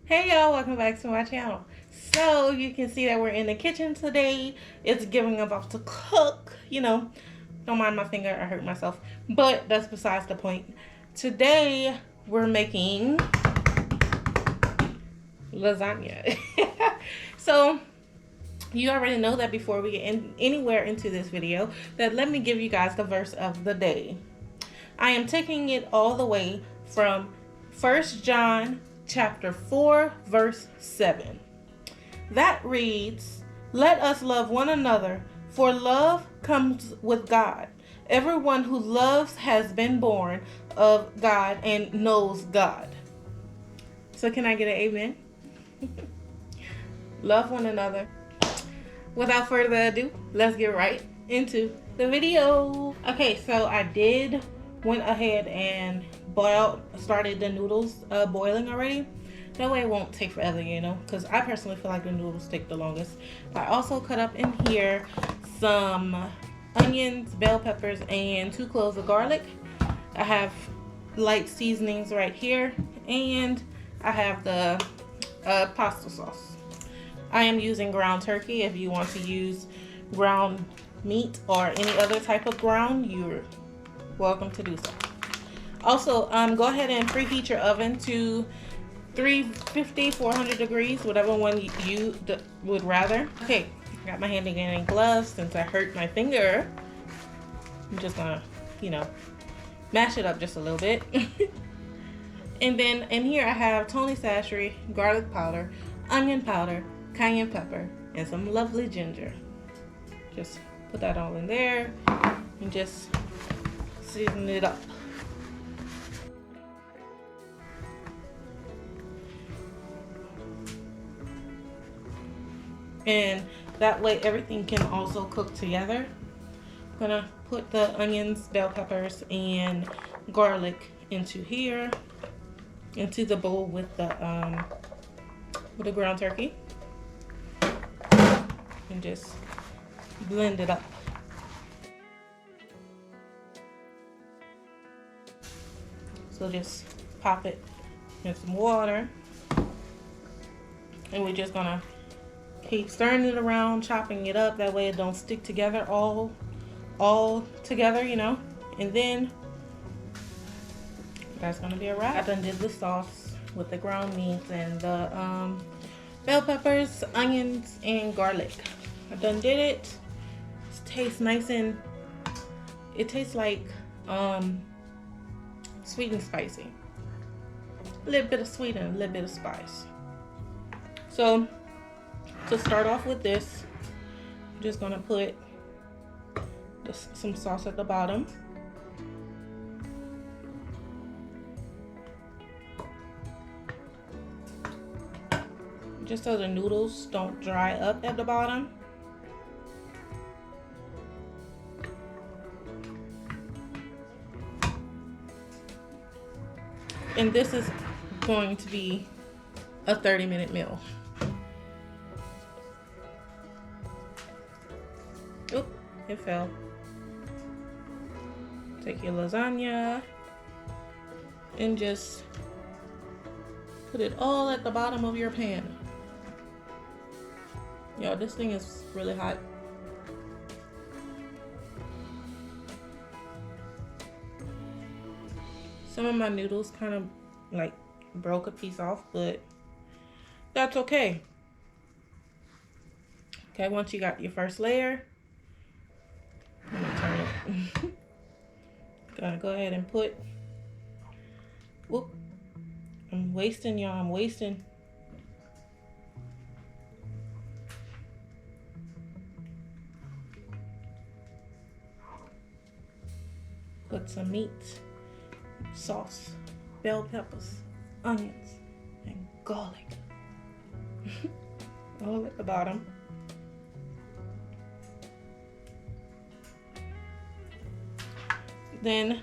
Hey y'all, welcome back to my channel. So you can see that we're in the kitchen today. It's giving about to cook, don't mind my finger, I hurt myself, but that's besides the point. Today we're making lasagna. So you already know that before we get anywhere into this video, that let me give you guys the verse of the day. I am taking it all the way from 1 John chapter 4 verse 7. That reads, "Let us love one another, for love comes with God. Everyone who loves has been born of God and knows God." So can I get an amen? Love one another. Without further ado, let's get right into the video. Okay, so I went ahead and started the noodles boiling already. That way it won't take forever, because I personally feel like the noodles take the longest. I also cut up in here some onions, bell peppers, and 2 cloves of garlic. I have light seasonings right here, and I have the pasta sauce. I am using ground turkey. If you want to use ground meat or any other type of ground, you're welcome to do so. Also, go ahead and preheat your oven to 350, 400 degrees, whatever one you would rather. Okay, I got my hand again in gloves since I hurt my finger. I'm just gonna, mash it up just a little bit. And then in here I have Tony Sashary, garlic powder, onion powder, cayenne pepper, and some lovely ginger. Just put that all in there and just season it up. And that way everything can also cook together. I'm gonna put the onions, bell peppers, and garlic into here, into the bowl with the ground turkey, and just blend it up. So just pop it in some water, and we're just gonna keep stirring it around, chopping it up. That way it don't stick together all together, and then that's gonna be a wrap. I done did the sauce with the ground meats and the bell peppers, onions, and garlic. I done did it. It tastes nice, and it tastes like sweet and spicy. A little bit of sweet and a little bit of spice. So to start off with this, I'm just gonna put some sauce at the bottom. Just so the noodles don't dry up at the bottom. And this is going to be a 30-minute meal. Oop, it fell. Take your lasagna and just put it all at the bottom of your pan. Yo, this thing is really hot. Some of my noodles kind of like broke a piece off, but that's okay. Okay, once you got your first layer, I'm gonna turn it. Gonna go ahead and put, whoop, I'm wasting, y'all, I'm wasting. Put some meat, sauce, bell peppers, onions, and garlic. All at the bottom. Then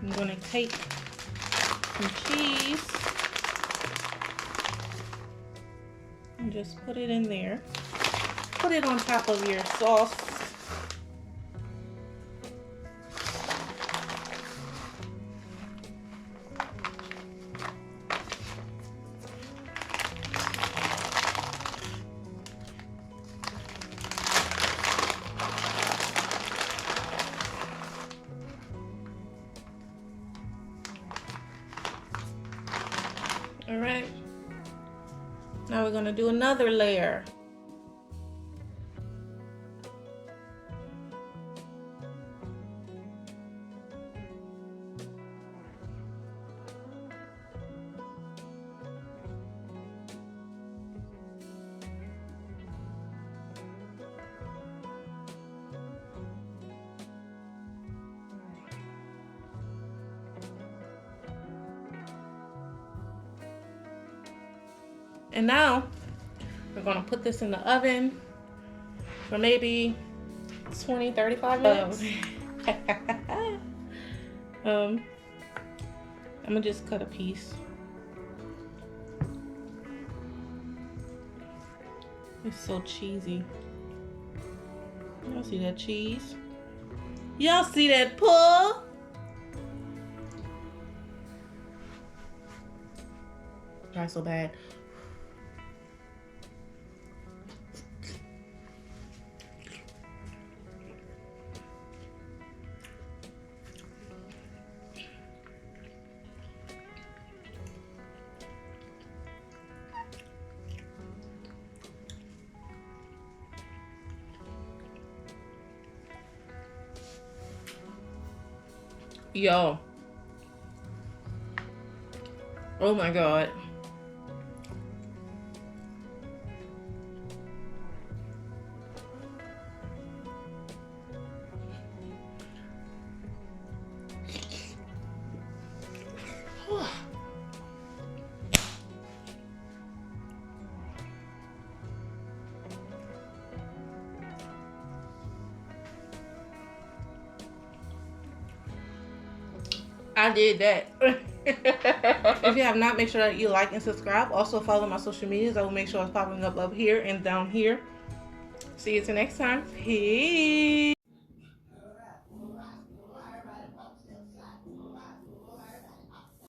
I'm going to take some cheese and just put it in there. Put it on top of your sauce. All right. Now we're gonna do another layer. And now we're gonna put this in the oven for maybe 20-35 minutes. I'm gonna just cut a piece. It's so cheesy. Y'all see that cheese? Y'all see that pull? Try so bad. Yo. Oh my God. I did that. If you have not, make sure that you like and subscribe. Also follow my social medias. I will make sure it's popping up here and down here. See you till next time. Peace.